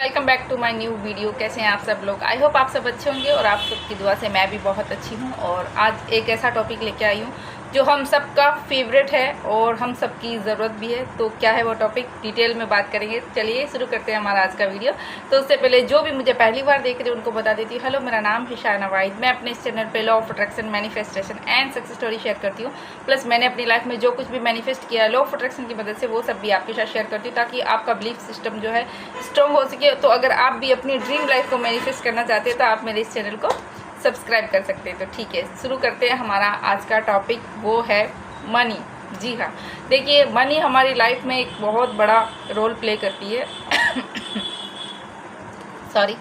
Welcome back to my new video. कैसे हैं आप सब लोग? आई होप आप सब अच्छे होंगे और आप सबकी दुआ से मैं भी बहुत अच्छी हूं। और आज एक ऐसा टॉपिक लेके आई हूं जो हम सबका फेवरेट है और हम सबकी ज़रूरत भी है। तो क्या है वो टॉपिक, डिटेल में बात करेंगे। चलिए शुरू करते हैं हमारा आज का वीडियो। तो उससे पहले जो भी मुझे पहली बार देख रहे हैं उनको बता देती हूँ, हेलो, मेरा नाम है शायना वाहिद। मैं अपने इस चैनल पे law of attraction, manifestation and success story share करती हूँ। प्लस मैंने अपनी लाइफ में जो कुछ भी मैनिफेस्ट किया लॉ ऑफ अट्रैक्शन की मदद से, वो सब भी आपके साथ शेयर करती हूँ ताकि आपका बिलीफ सिस्टम जो है स्ट्रॉन्ग हो सके। तो अगर आप भी अपनी ड्रीम लाइफ को मैनिफेस्ट करना चाहते हैं तो आप मेरे इस चैनल को सब्सक्राइब कर सकते हैं। तो ठीक है, शुरू करते हैं। हमारा आज का टॉपिक वो है मनी। जी हाँ, देखिए, मनी हमारी लाइफ में एक बहुत बड़ा रोल प्ले करती है सॉरी,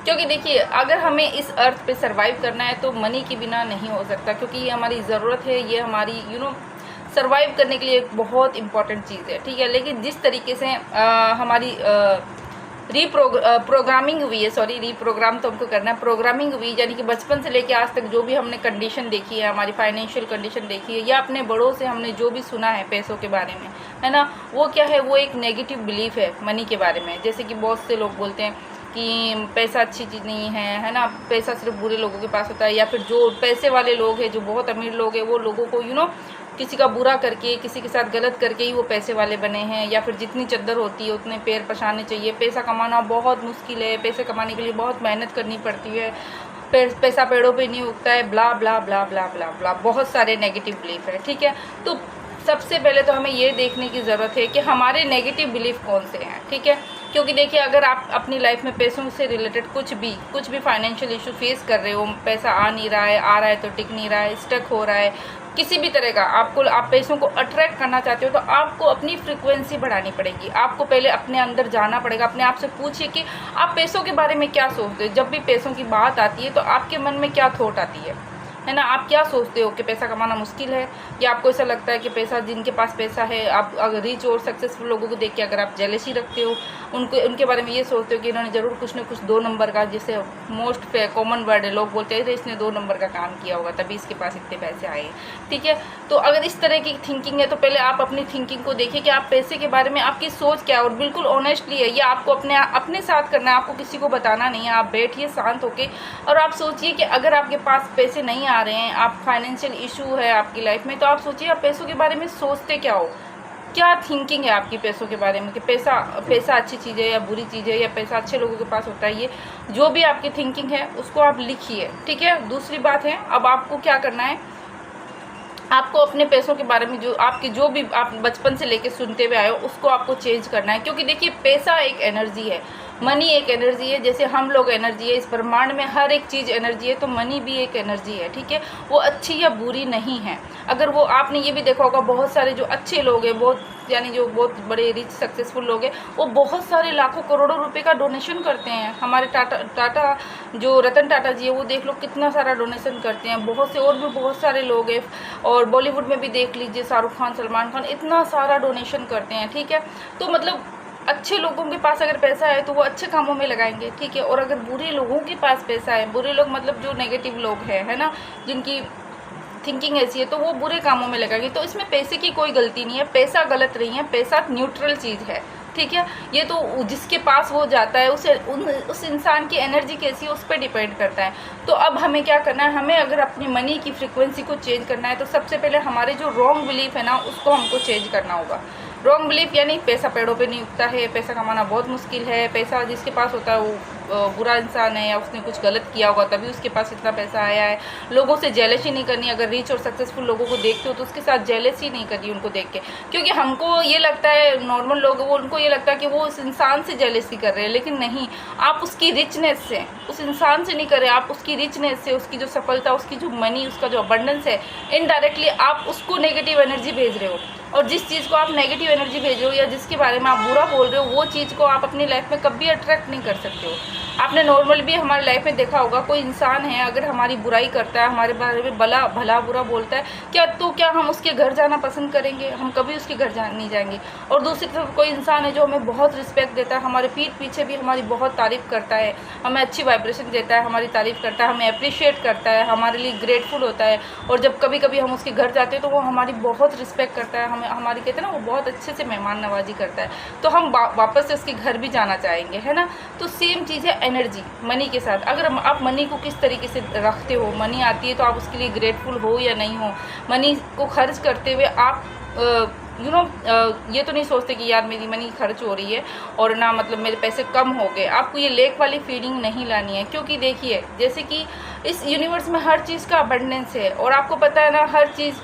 क्योंकि देखिए, अगर हमें इस अर्थ पे सरवाइव करना है तो मनी के बिना नहीं हो सकता, क्योंकि ये हमारी ज़रूरत है, ये हमारी सरवाइव करने के लिए एक बहुत इंपॉर्टेंट चीज़ है। ठीक है, लेकिन जिस तरीके से हमारी प्रोग्रामिंग हुई है, रीप्रोग्राम तो हमको करना है, प्रोग्रामिंग हुई, यानी कि बचपन से लेके आज तक जो भी हमने कंडीशन देखी है, हमारी फाइनेंशियल कंडीशन देखी है, या अपने बड़ों से हमने जो भी सुना है पैसों के बारे में, है ना, वो क्या है, वो एक नेगेटिव बिलीफ है मनी के बारे में। जैसे कि बहुत से लोग बोलते हैं कि पैसा अच्छी चीज़ नहीं है ना, पैसा सिर्फ बुरे लोगों के पास होता है, या फिर जो पैसे वाले लोग हैं, जो बहुत अमीर लोग हैं, वो लोगों को किसी का बुरा करके, किसी के साथ गलत करके ही वो पैसे वाले बने हैं, या फिर जितनी चद्दर होती है उतने पैर पछाड़ने चाहिए। पैसा कमाना बहुत मुश्किल है, पैसे कमाने के लिए बहुत मेहनत करनी पड़ती है, पैसा पेड़ों पे नहीं उगता है, ब्ला ब्ला ब्ला ब्ला ब्ला ब्ला, बहुत सारे नेगेटिव बिलीफ है। ठीक है, तो सबसे पहले तो हमें ये देखने की ज़रूरत है कि हमारे नेगेटिव बिलीफ कौन से हैं। ठीक है, क्योंकि देखिए, अगर आप अपनी लाइफ में पैसों से रिलेटेड कुछ भी फाइनेंशियल इशू फेस कर रहे हो, पैसा आ नहीं रहा है, आ रहा है तो टिक नहीं रहा है, स्टक हो रहा है, किसी भी तरह का आप पैसों को अट्रैक्ट करना चाहते हो, तो आपको अपनी फ्रीक्वेंसी बढ़ानी पड़ेगी। आपको पहले अपने अंदर जाना पड़ेगा, अपने आप से पूछिए कि आप पैसों के बारे में क्या सोचते हो। जब भी पैसों की बात आती है तो आपके मन में क्या थॉट आती है ना, आप क्या सोचते हो कि पैसा कमाना मुश्किल है, या आपको ऐसा लगता है कि पैसा, जिनके पास पैसा है, आप अगर रिच और सक्सेसफुल लोगों को देख के अगर आप जेलसी रखते हो, उनके बारे में ये सोचते हो कि इन्होंने ज़रूर कुछ ना कुछ 2 नंबर का, जैसे मोस्ट कॉमन वर्ड है, लोग बोलते हैं इसने 2 नंबर का काम किया होगा तभी इसके पास इतने पैसे आए। ठीक है, तो अगर इस तरह की थिंकिंग है तो पहले आप अपनी थिंकिंग को देखिए कि आप पैसे के बारे में आपकी सोच क्या है, और बिल्कुल ऑनेस्टली है, ये आपको अपने साथ करना है, आपको किसी को बताना नहीं है। आप बैठिए शांत होके और आप सोचिए कि अगर आपके पास पैसे नहीं आ रहे हैं, आप फाइनेंशियल इशू है आपकी लाइफ में, तो आप सोचिए आप पैसों के बारे में सोचते क्या हो, क्या थिंकिंग है आपकी पैसों के बारे में कि पैसा अच्छी चीज़ है या बुरी चीज़ है, या पैसा अच्छे लोगों के पास होता है। ये जो भी आपकी थिंकिंग है उसको आप लिखिए। ठीक है, दूसरी बात है, अब आपको क्या करना है, आपको अपने पैसों के बारे में जो भी आप बचपन से लेके सुनते हुए आए हो उसको आपको चेंज करना है। क्योंकि देखिए, पैसा एक एनर्जी है, मनी एक एनर्जी है, जैसे हम लोग एनर्जी है, इस ब्रह्मांड में हर एक चीज़ एनर्जी है, तो मनी भी एक एनर्जी है। ठीक है, वो अच्छी या बुरी नहीं है। अगर वो, आपने ये भी देखा होगा, बहुत सारे जो अच्छे लोग हैं, जो बहुत बड़े रिच सक्सेसफुल लोग हैं, वो बहुत सारे लाखों करोड़ों रुपए का डोनेशन करते हैं। हमारे टाटा जो रतन टाटा जी है, वो देख लो कितना सारा डोनेशन करते हैं। बहुत से और भी बहुत सारे लोग हैं, और बॉलीवुड में भी देख लीजिए, शाहरुख खान, सलमान खान, इतना सारा डोनेशन करते हैं। ठीक है, तो मतलब अच्छे लोगों के पास अगर पैसा है तो वो अच्छे कामों में लगाएंगे। ठीक है, और अगर बुरे लोगों के पास पैसा है, बुरे लोग मतलब जो नेगेटिव लोग हैं, है ना, जिनकी थिंकिंग ऐसी है, तो वो बुरे कामों में लगाएंगे। तो इसमें पैसे की कोई गलती नहीं है, पैसा गलत नहीं है, पैसा न्यूट्रल चीज़ है। ठीक है, ये तो जिसके पास वो जाता है उस इंसान की एनर्जी कैसी है उस पर डिपेंड करता है। तो अब हमें क्या करना है, हमें अगर अपनी मनी की फ्रीक्वेंसी को चेंज करना है तो सबसे पहले हमारे जो रॉन्ग बिलीफ है ना, उसको हमको चेंज करना होगा। रॉन्ग बिलीफ यानी पैसा पेड़ों पे नहीं उगता है, पैसा कमाना बहुत मुश्किल है, पैसा जिसके पास होता है वो बुरा इंसान है, या उसने कुछ गलत किया होगा तभी उसके पास इतना पैसा आया है। लोगों से जेलसी नहीं करनी, अगर रिच और सक्सेसफुल लोगों को देखते हो तो उसके साथ जेलसी नहीं करनी उनको देख के, क्योंकि हमको ये लगता है, नॉर्मल लोग उनको ये लगता है कि वो उस इंसान से जेलसी कर रहे हैं, लेकिन नहीं, आप उसकी रिचनेस से, उस इंसान से नहीं कर रहे, आप उसकी रिचनेस से, उसकी जो सफलता, उसकी जो मनी, उसका जो अबंडेंस है, इनडायरेक्टली आप उसको नेगेटिव एनर्जी भेज रहे हो। और जिस चीज़ को आप नेगेटिव एनर्जी भेज रहे हो या जिसके बारे में आप बुरा बोल रहे हो, वो चीज़ को आप अपनी लाइफ में कभी अट्रैक्ट नहीं कर सकते हो। आपने नॉर्मल भी हमारे लाइफ में देखा होगा, कोई इंसान है अगर हमारी बुराई करता है, हमारे बारे में भला बुरा बोलता है, क्या हम उसके घर जाना पसंद करेंगे? हम कभी उसके घर नहीं जाएंगे। और दूसरी तरफ कोई इंसान है जो हमें बहुत रिस्पेक्ट देता है, हमारे पीठ पीछे भी हमारी बहुत तारीफ़ करता है, हमें अच्छी वाइब्रेशन देता है, हमारी तारीफ़ करता है, हमें अप्रिशिएट करता है, हमारे लिए ग्रेटफुल होता है, और जब कभी कभी हम उसके घर जाते हैं तो वो हमारी बहुत रिस्पेक्ट करता है, हमें हमारी कहते हैं ना वो बहुत अच्छे से मेहमान नवाजी करता है, तो हम वापस से उसके घर भी जाना चाहेंगे, है ना। तो सेम चीज़ है एनर्जी मनी के साथ। अगर आप मनी को किस तरीके से रखते हो, मनी आती है तो आप उसके लिए ग्रेटफुल हो या नहीं हो, मनी को खर्च करते हुए आप ये तो नहीं सोचते कि यार मेरी मनी खर्च हो रही है और ना मतलब मेरे पैसे कम हो गए। आपको ये लेक वाली फीलिंग नहीं लानी है, क्योंकि देखिए जैसे कि इस यूनिवर्स में हर चीज़ का अबंडेंस है, और आपको पता है ना हर चीज़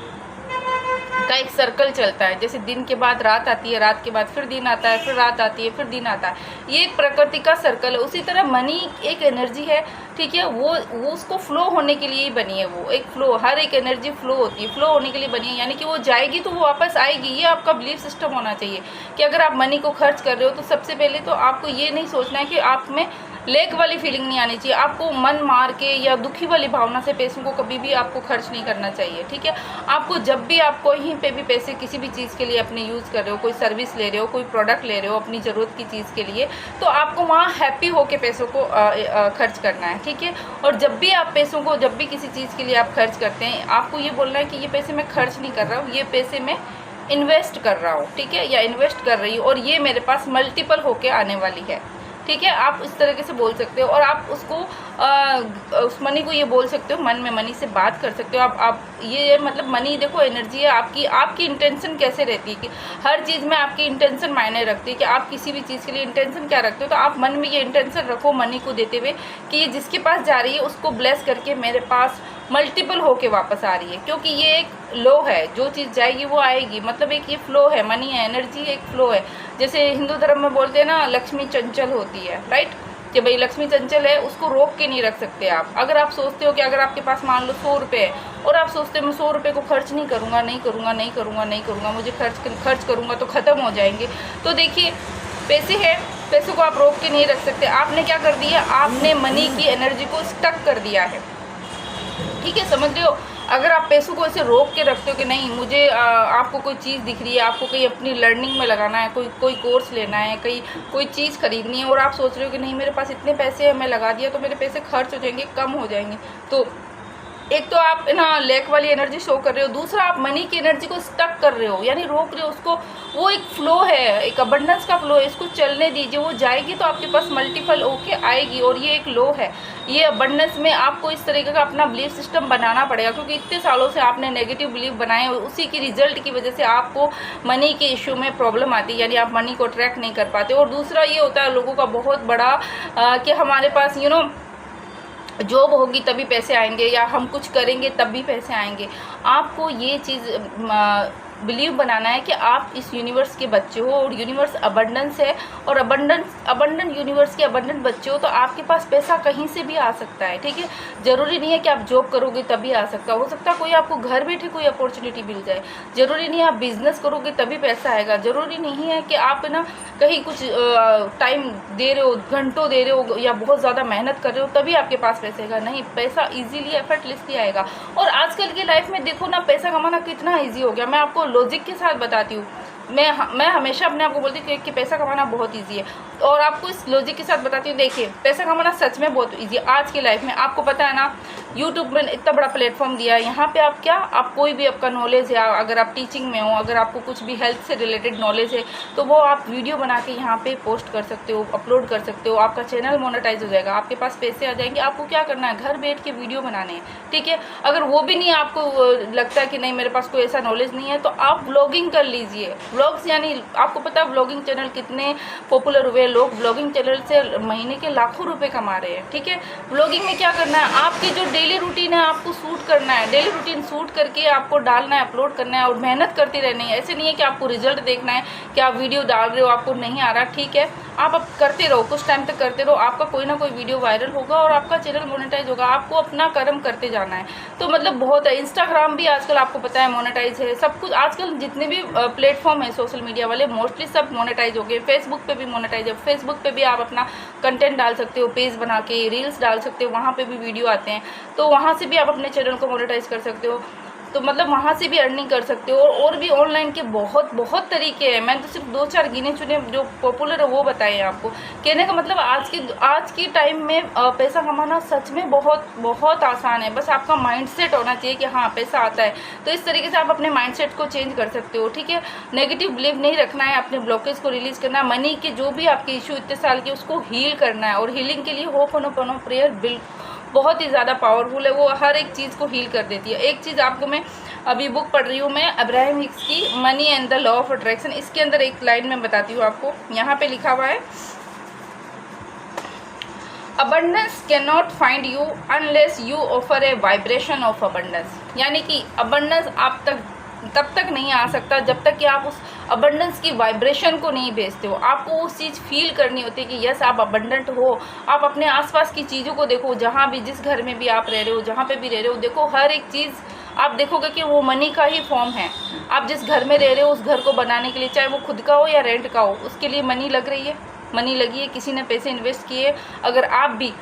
का एक सर्कल चलता है। जैसे दिन के बाद रात आती है, रात के बाद फिर दिन आता है, फिर रात आती है, फिर दिन आता है, ये एक प्रकृति का सर्कल है। उसी तरह मनी एक एनर्जी है, ठीक है, वो उसको फ्लो होने के लिए ही बनी है। वो एक फ्लो, हर एक एनर्जी फ्लो होती है, फ्लो होने के लिए बनी है, यानी कि वो जाएगी तो वो वापस आएगी। ये आपका बिलीफ सिस्टम होना चाहिए कि अगर आप मनी को खर्च कर रहे हो तो सबसे पहले तो आपको ये नहीं सोचना है कि आप में लेक वाली फीलिंग नहीं आनी चाहिए। आपको मन मार के या दुखी वाली भावना से पैसों को कभी भी आपको खर्च नहीं करना चाहिए, ठीक है। आपको जब भी आप कहीं पे भी पैसे किसी भी चीज़ के लिए अपने यूज़ कर रहे हो, कोई सर्विस ले रहे हो, कोई प्रोडक्ट ले रहे हो अपनी ज़रूरत की चीज़ के लिए, तो आपको वहाँ हैप्पी होके पैसों को खर्च करना है, ठीक है। और जब भी आप पैसों को, जब भी किसी चीज़ के लिए आप खर्च करते हैं, आपको ये बोलना है कि ये पैसे मैं खर्च नहीं कर रहा हूँ, ये पैसे मैं इन्वेस्ट कर रहा हूँ, ठीक है, या इन्वेस्ट कर रही हूँ, और ये मेरे पास मल्टीपल होके आने वाली है, ठीक है। आप इस तरीके से बोल सकते हो, और आप उसको उस मनी को ये बोल सकते हो, मन में मनी से बात कर सकते हो। आप ये मतलब मनी देखो एनर्जी है आपकी इंटेंशन कैसे रहती है कि हर चीज़ में आपकी इंटेंशन मायने रखती है कि आप किसी भी चीज़ के लिए इंटेंशन क्या रखते हो। तो आप मन में ये इंटेंशन रखो मनी को देते हुए कि ये जिसके पास जा रही है उसको ब्लेस करके मेरे पास मल्टीपल होके वापस आ रही है, क्योंकि ये एक लो है, जो चीज़ जाएगी वो आएगी, मतलब एक ये फ्लो है, मनी है, एनर्जी एक फ्लो है। जैसे हिंदू धर्म में बोलते हैं ना लक्ष्मी चंचल होती है, राइट, कि भाई लक्ष्मी चंचल है, उसको रोक के नहीं रख सकते आप। अगर आप सोचते हो कि अगर आपके पास मान लो 100 रुपये है और आप सोचते हो मैं 100 रुपये को खर्च नहीं करूँगा, मुझे खर्च करूँगा तो ख़त्म हो जाएंगे, तो देखिए पैसे है, पैसों को आप रोक के नहीं रख सकते। आपने क्या कर दिया, आपने मनी की एनर्जी को स्टक कर दिया है, ठीक है, समझ रहे हो। अगर आप पैसों को ऐसे रोक के रखते हो कि नहीं मुझे आपको कोई चीज़ दिख रही है, आपको कहीं अपनी लर्निंग में लगाना है, कोई कोर्स लेना है, कोई चीज़ खरीदनी है, और आप सोच रहे हो कि नहीं मेरे पास इतने पैसे हैं, मैं लगा दिया तो मेरे पैसे खर्च हो जाएंगे, कम हो जाएंगे, तो एक तो आप ना लैक वाली एनर्जी शो कर रहे हो, दूसरा आप मनी की एनर्जी को स्टक कर रहे हो, यानी रोक रहे हो उसको। वो एक फ्लो है, एक अबंडेंस का फ्लो है, इसको चलने दीजिए, वो जाएगी तो आपके पास मल्टीपल होके आएगी, और ये एक लो है। ये अबंडेंस में आपको इस तरीके का अपना बिलीफ सिस्टम बनाना पड़ेगा, क्योंकि इतने सालों से आपने नेगेटिव बिलीफ बनाए और उसी की रिजल्ट की वजह से आपको मनी के इशू में प्रॉब्लम आती है, यानी आप मनी को ट्रैक नहीं कर पाते। और दूसरा ये होता है लोगों का बहुत बड़ा कि हमारे पास जॉब होगी तभी पैसे आएंगे, या हम कुछ करेंगे तब भी पैसे आएंगे। आपको ये चीज़ बिलीव बनाना है कि आप इस यूनिवर्स के बच्चे हो, और यूनिवर्स अबंडेंस है, और अबंडेंट यूनिवर्स के अबंडेंट बच्चे हो, तो आपके पास पैसा कहीं से भी आ सकता है, ठीक है। ज़रूरी नहीं है कि आप जॉब करोगे तभी आ सकता, हो सकता है कोई आपको घर बैठे कोई अपॉर्चुनिटी मिल जाए। ज़रूरी नहीं है आप बिज़नेस करोगे तभी पैसा आएगा, ज़रूरी नहीं है कि आप ना कहीं कुछ टाइम दे रहे हो, घंटों दे रहे हो, या बहुत ज़्यादा मेहनत कर रहे हो तभी आपके पास पैसा आएगा, नहीं, पैसा ईजीली एफर्टलेसली आएगा। और आजकल की लाइफ में देखो ना, पैसा कमाना कितना ईजी हो गया। मैं आपको लॉजिक के साथ बताती हूँ, मैं हमेशा अपने आप को बोलती हूँ कि पैसा कमाना बहुत इजी है, और आपको इस लॉजिक के साथ बताती हूँ। देखिए पैसा कमाना सच में बहुत इजी है आज की लाइफ में। आपको पता है ना, यूट्यूब में इतना बड़ा प्लेटफॉर्म दिया है, यहाँ पे आप कोई भी आपका नॉलेज है, अगर आप टीचिंग में हो, अगर आपको कुछ भी हेल्थ से रिलेटेड नॉलेज है, तो वो आप वीडियो बना के यहाँ पे पोस्ट कर सकते हो, अपलोड कर सकते हो, आपका चैनल मोनेटाइज हो जाएगा, आपके पास पैसे आ जाएंगे। आपको क्या करना है, घर बैठ के वीडियो बनाने हैं, ठीक है। अगर वो भी नहीं, आपको लगता है कि नहीं मेरे पास कोई ऐसा नॉलेज नहीं है, तो आप व्लॉगिंग कर लीजिए। व्लॉग्स यानी आपको पता है व्लॉगिंग चैनल कितने पॉपुलर हुए, लोग व्लॉगिंग चैनल से महीने के लाखों रुपए कमा रहे हैं, ठीक है। व्लॉगिंग में क्या करना है, आपकी जो डेली रूटीन है आपको शूट करना है, डेली रूटीन शूट करके आपको डालना है, अपलोड करना है, और मेहनत करती रहनी है। ऐसे नहीं है कि आपको रिजल्ट देखना है कि आप वीडियो डाल रहे हो आपको नहीं आ रहा, ठीक है, आप अब करते रहो, कुछ टाइम तक करते रहो, आपका कोई ना कोई वीडियो वायरल होगा और आपका चैनल मोनेटाइज होगा। आपको अपना कर्म करते जाना है। तो मतलब बहुत है, इंस्टाग्राम भी आजकल आपको पता है मोनेटाइज है, सब कुछ आजकल जितने भी प्लेटफॉर्म हैं सोशल मीडिया वाले, मोस्टली सब मोनेटाइज हो गए। फेसबुक पे भी मोनेटाइज है, फेसबुक पे भी आप अपना कंटेंट डाल सकते हो, पेज बना के रील्स डाल सकते हो, वहाँ पे भी वीडियो आते हैं, तो वहाँ से भी आप अपने चैनल को मोनेटाइज कर सकते हो। तो मतलब वहाँ से भी अर्निंग कर सकते हो। और भी ऑनलाइन के बहुत बहुत तरीके हैं, मैंने तो सिर्फ 2-4 गिने चुने जो पॉपुलर है वो बताए हैं आपको। कहने का मतलब आज की टाइम में पैसा कमाना सच में बहुत बहुत आसान है, बस आपका माइंडसेट होना चाहिए कि हाँ पैसा आता है। तो इस तरीके से आप अपने माइंडसेट को चेंज कर सकते हो, ठीक है। नेगेटिव बिलीव नहीं रखना है, अपने ब्लॉकेज को रिलीज करना है, मनी के जो भी आपके इशू इतने साल के उसको हील करना है। और हीलिंग के लिए होपोनोपोनो प्रेयर बहुत ही ज़्यादा पावरफुल है, वो हर एक चीज़ को हील कर देती है। एक चीज़ आपको मैं अभी बुक पढ़ रही हूँ मैं, अब्राहम हिक्स की money and the law of attraction, इसके अंदर एक लाइन में बताती हूँ आपको। यहाँ पे लिखा हुआ है, abundance can not find you unless you offer a vibration of abundance. यानी कि अबंडेंस आप तक तब तक नहीं आ सकता जब तक कि आप उस अबंडेंस की वाइब्रेशन को नहीं भेजते हो। आपको उस चीज़ फील करनी होती है कि यस आप अबंडेंट हो। आप अपने आसपास की चीज़ों को देखो, जहाँ भी जिस घर में भी आप रह रहे हो, जहाँ पे भी रह रहे हो, देखो हर एक चीज़ आप देखोगे कि वो मनी का ही फॉर्म है। आप जिस घर में रह रहे हो उस घर को बनाने के लिए, चाहे वो खुद का हो या रेंट का हो, उसके लिए मनी लग रही है, मनी लगी है, किसी ने पैसे इन्वेस्ट किए। अगर आप भी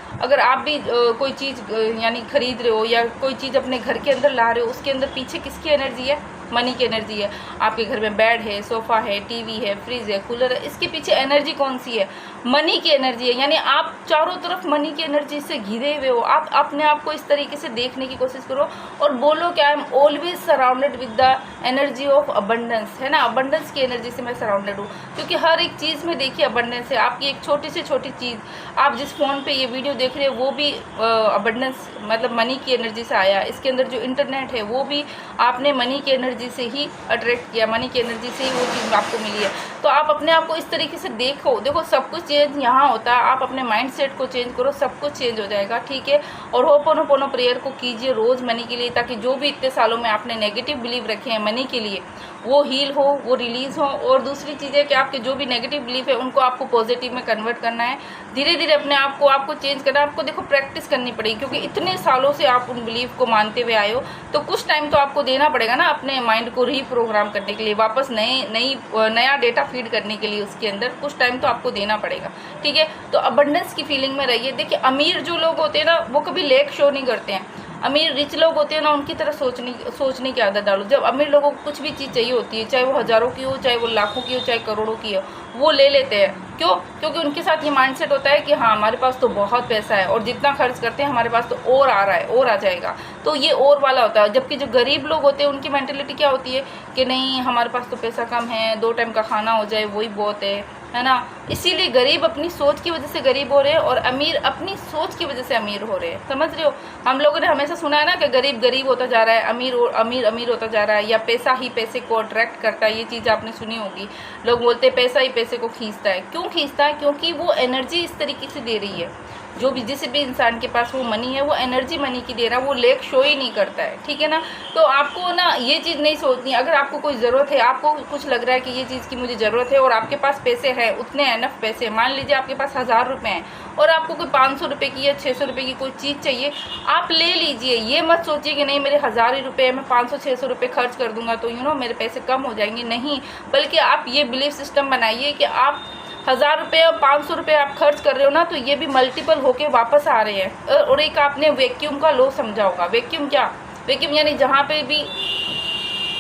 कोई चीज़ यानी खरीद रहे हो या कोई चीज़ अपने घर के अंदर ला रहे हो, उसके अंदर पीछे किसकी एनर्जी है? मनी की एनर्जी है। आपके घर में बेड है, सोफ़ा है, टीवी है, फ्रिज है, कूलर है, इसके पीछे एनर्जी कौन सी है? मनी की एनर्जी है। यानी आप चारों तरफ मनी की एनर्जी से घिरे हुए हो। आप अपने आप को इस तरीके से देखने की कोशिश करो और बोलो कि I am always surrounded with the energy of abundance, है ना। अबंडेंस की एनर्जी से मैं सराउंडेड हूँ, क्योंकि हर एक चीज़ में देखिए अबंडेंस है। आपकी एक छोटी से छोटी चीज़, आप जिस फ़ोन पे ये वीडियो देख रहे हो वो भी अबंडेंस मतलब मनी की एनर्जी से आया। इसके अंदर जो इंटरनेट है वो भी आपने मनी की एनर्जी से ही अट्रैक्ट किया, मनी की एनर्जी से ही वो चीज़ आपको मिली है। तो आप अपने आप को इस तरीके से देखो सब कुछ चेंज यहाँ होता है। आप अपने माइंडसेट को चेंज करो, सब कुछ चेंज हो जाएगा, ठीक है। और होपोनोपोनो प्रेयर को कीजिए रोज़ मनी के लिए, ताकि जो भी इतने सालों में आपने नेगेटिव बिलीव रखे हैं मनी के लिए वो हील हो, वो रिलीज़ हो। और दूसरी चीज़ है कि आपके जो भी नेगेटिव बिलीफ है उनको आपको पॉजिटिव में कन्वर्ट करना है। धीरे धीरे अपने आप को आपको चेंज करना है। आपको देखो प्रैक्टिस करनी पड़ेगी, क्योंकि इतने सालों से आप उन बिलीफ को मानते हुए आए हो, तो कुछ टाइम तो आपको देना पड़ेगा ना अपने माइंड को रीप्रोग्राम करने के लिए, वापस नया डेटा फीड करने के लिए। उसके अंदर कुछ टाइम तो आपको देना पड़ेगा, ठीक है। तो अबंडेंस की फीलिंग में रहिए। देखिए अमीर जो लोग होते हैं ना वो कभी लेक शो नहीं करते हैं। अमीर रिच लोग होते हैं ना, उनकी तरह सोचने की आदत डालो। जब अमीर लोगों को कुछ भी चीज़ चाहिए होती है, चाहे वो हज़ारों की हो, चाहे वो लाखों की हो, चाहे करोड़ों की हो, वो ले लेते हैं। क्यों? क्योंकि उनके साथ ये माइंडसेट होता है कि हाँ हमारे पास तो बहुत पैसा है और जितना खर्च करते हैं हमारे पास तो और आ रहा है, और आ जाएगा। तो ये और वाला होता है। जबकि जो गरीब लोग होते हैं उनकी मेंटेलिटी क्या होती है कि नहीं हमारे पास तो पैसा कम है, 2 टाइम का खाना हो जाए वही बहुत है ना। इसीलिए गरीब अपनी सोच की वजह से गरीब हो रहे हैं और अमीर अपनी सोच की वजह से अमीर हो रहे हैं। समझ रहे हो? हम लोगों ने हमेशा सुना है ना कि गरीब गरीब होता जा रहा है, अमीर होता जा रहा है, या पैसा ही पैसे को अट्रैक्ट करता है। ये चीज़ आपने सुनी होगी। लोग बोलते हैं पैसा ही पैसे को खींचता है। क्यों खींचता है? क्योंकि वो एनर्जी इस तरीके से दे रही है। जो भी जिस भी इंसान के पास वो मनी है वो एनर्जी मनी की दे रहा है, वो लेक शो ही नहीं करता है, ठीक है ना। तो आपको ना ये चीज़ नहीं सोचनी। अगर आपको कोई ज़रूरत है, आपको कुछ लग रहा है कि ये चीज़ की मुझे ज़रूरत है और आपके पास पैसे हैं, उतने एनफ पैसे, मान लीजिए आपके पास 1000 रुपये हैं और आपको कोई 500 रुपये की या 600 रुपये की कोई चीज़ चाहिए, आप ले लीजिए। ये मत सोचिए कि नहीं मेरे 1000 ही रुपये है, मैं 500-600 रुपये खर्च कर दूंगा तो मेरे पैसे कम हो जाएंगे। नहीं, बल्कि आप ये बिलीफ सिस्टम बनाइए कि आप 1000 रुपये और 500 रुपये आप खर्च कर रहे हो ना, तो ये भी मल्टीपल होके वापस आ रहे हैं। और एक आपने वैक्यूम का लॉ समझा होगा। वैक्यूम क्या? वैक्यूम यानी जहाँ पे भी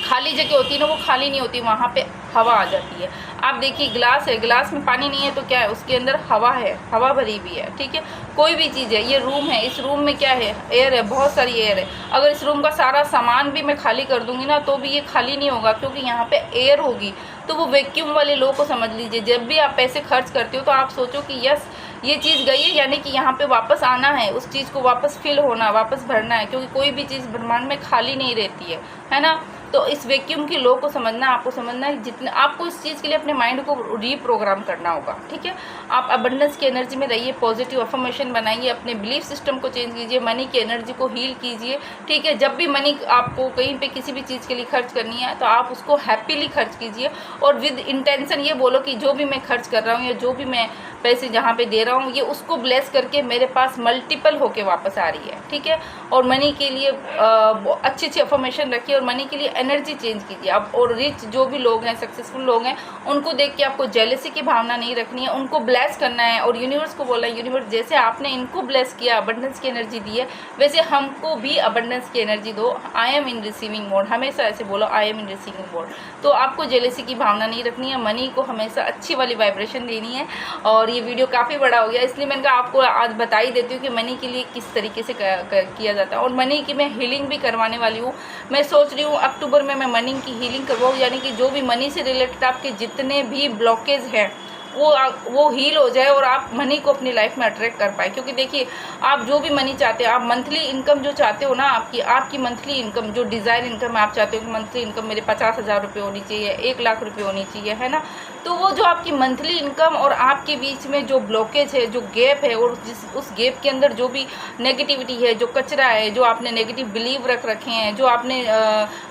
खाली जगह होती है ना वो खाली नहीं होती, वहाँ पे हवा आ जाती है। आप देखिए ग्लास है, ग्लास में पानी नहीं है तो क्या है, उसके अंदर हवा है, हवा भरी हुई है, ठीक है। कोई भी चीज़ है, ये रूम है, इस रूम में क्या है, एयर है, बहुत सारी एयर है। अगर इस रूम का सारा सामान भी मैं खाली कर दूंगी ना तो भी ये खाली नहीं होगा, क्योंकि यहाँ पे एयर होगी। तो वो वैक्यूम वाले लॉ को समझ लीजिए। जब भी आप पैसे खर्च करते हो तो आप सोचो कि यस ये चीज़ गई है, यानी कि यहाँ पे वापस आना है, उस चीज़ को वापस फिल होना, वापस भरना है, क्योंकि कोई भी चीज़ ब्रह्मांड में खाली नहीं रहती है ना। तो इस वैक्यूम की लॉ को समझना, आपको समझना है जितने आपको इस चीज़ के लिए अपने माइंड को रीप्रोग्राम करना होगा, ठीक है। आप अबंडेंस की एनर्जी में रहिए, पॉजिटिव अफर्मेशन बनाइए, अपने बिलीफ सिस्टम को चेंज कीजिए, मनी की एनर्जी को हील कीजिए, ठीक है। जब भी मनी आपको कहीं पे किसी भी चीज़ के लिए खर्च करनी है तो आप उसको हैप्पीली खर्च कीजिए और विद इंटेंशन ये बोलो कि जो भी मैं खर्च कर रहा हूँ या जो भी मैं पैसे जहाँ पे दे रहा रहा हूँ, ये उसको ब्लेस करके मेरे पास मल्टीपल होके वापस आ रही है, ठीक है। और मनी के लिए अच्छी अच्छी अफर्मेशन रखिए और मनी के लिए एनर्जी चेंज कीजिए आप। और रिच जो भी लोग हैं, सक्सेसफुल लोग हैं, उनको देख के आपको जेलसी की भावना नहीं रखनी है, उनको ब्लेस करना है और यूनिवर्स को बोलना है, यूनिवर्स जैसे आपने इनको ब्लेस किया, अबंडेंस की एनर्जी दी है, वैसे हमको भी अबंडेंस की एनर्जी दो। I am in receiving mode, हमेशा ऐसे बोलो, I am in receiving mode. तो आपको जेलसी की भावना नहीं रखनी है, मनी को हमेशा अच्छी वाली वाइब्रेशन देनी है। और ये वीडियो काफ़ी बड़ा हो गया, इसलिए मैंने कहा आपको आज बता ही देती हूँ कि मनी के लिए किस तरीके से किया जाता है। और मनी की मैं हीलिंग भी करवाने वाली हूँ। मैं सोच रही हूँ अक्टूबर में मैं मनी की हीलिंग करवाऊँ, यानी कि जो भी मनी से रिलेटेड आपके जितने भी ब्लॉकेज हैं वो हील हो जाए और आप मनी को अपनी लाइफ में अट्रैक्ट कर पाए। क्योंकि देखिए, आप जो भी मनी चाहते हैं, आप मंथली इनकम जो चाहते हो ना, आपकी मंथली इनकम जो डिज़ायर इनकम आप चाहते हो कि मंथली इनकम मेरे 50,000 रुपये होनी चाहिए, 1,00,000 रुपये होनी चाहिए, है ना। तो वो जो आपकी मंथली इनकम और आपके बीच में जो ब्लॉकेज है, जो गैप है, और उस गैप के अंदर जो भी नेगेटिविटी है, जो कचरा है, जो आपने नेगेटिव बिलीव रखे हैं, जो आपने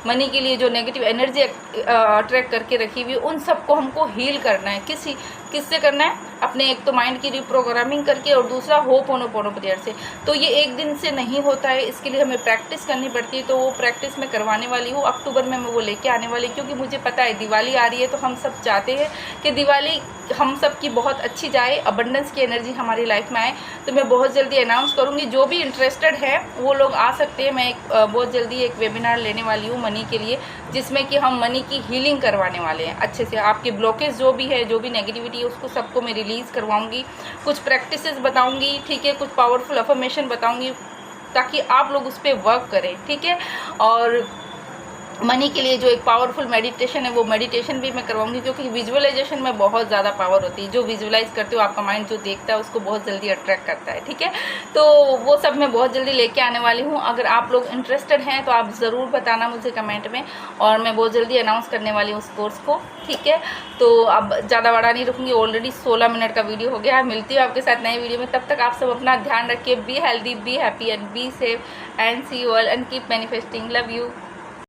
मनी के लिए जो नेगेटिव एनर्जी अट्रैक्ट करके रखी हुई, उन सबको हमको हील करना है। किससे करना है? अपने एक तो माइंड की रिप्रोग्रामिंग करके और दूसरा होपोनोपोनो प्रेयर से। तो ये एक दिन से नहीं होता है, इसके लिए हमें प्रैक्टिस करनी पड़ती है। तो वो प्रैक्टिस मैं करवाने वाली हूँ, अक्टूबर में मैं वो लेके आने वाली, क्योंकि मुझे पता है दिवाली आ रही है, तो हम सब चाहते हैं कि दिवाली हम सब की बहुत अच्छी जाए, अबंडेंस की एनर्जी हमारी लाइफ में आए। तो मैं बहुत जल्दी अनाउंस करूँगी, जो भी इंटरेस्टेड है वो लोग आ सकते हैं। मैं बहुत जल्दी एक वेबिनार लेने वाली हूँ मनी के लिए, जिसमें कि हम मनी की हीलिंग करवाने वाले हैं अच्छे से। आपके ब्लॉकेज जो भी है, जो भी नेगेटिविटी है, उसको सबको मैं रिलीज़ करवाऊँगी, कुछ प्रैक्टिसेस बताऊँगी, ठीक है, कुछ पावरफुल अफर्मेशन बताऊँगी, ताकि आप लोग उस पर वर्क करें, ठीक है। और मनी के लिए जो एक पावरफुल मेडिटेशन है, वो मेडिटेशन भी मैं करवाऊंगी, क्योंकि विजुअलाइजेशन में बहुत ज़्यादा पावर होती है। जो विजुअलाइज करते हो, आपका माइंड जो देखता है उसको बहुत जल्दी अट्रैक्ट करता है, ठीक है। तो वो सब मैं बहुत जल्दी लेके आने वाली हूँ। अगर आप लोग इंटरेस्टेड हैं तो आप ज़रूर बताना मुझे कमेंट में, और मैं बहुत जल्दी अनाउंस करने वाली हूँ उस कोर्स को, ठीक है। तो अब ज़्यादा बड़ा नहीं रुकूंगी, ऑलरेडी 16 मिनट का वीडियो हो गया। मिलती हूँ आपके साथ नए वीडियो में, तब तक आप सब अपना ध्यान रखिए। Be healthy, be happy and be safe and see you all and keep manifesting. Love you.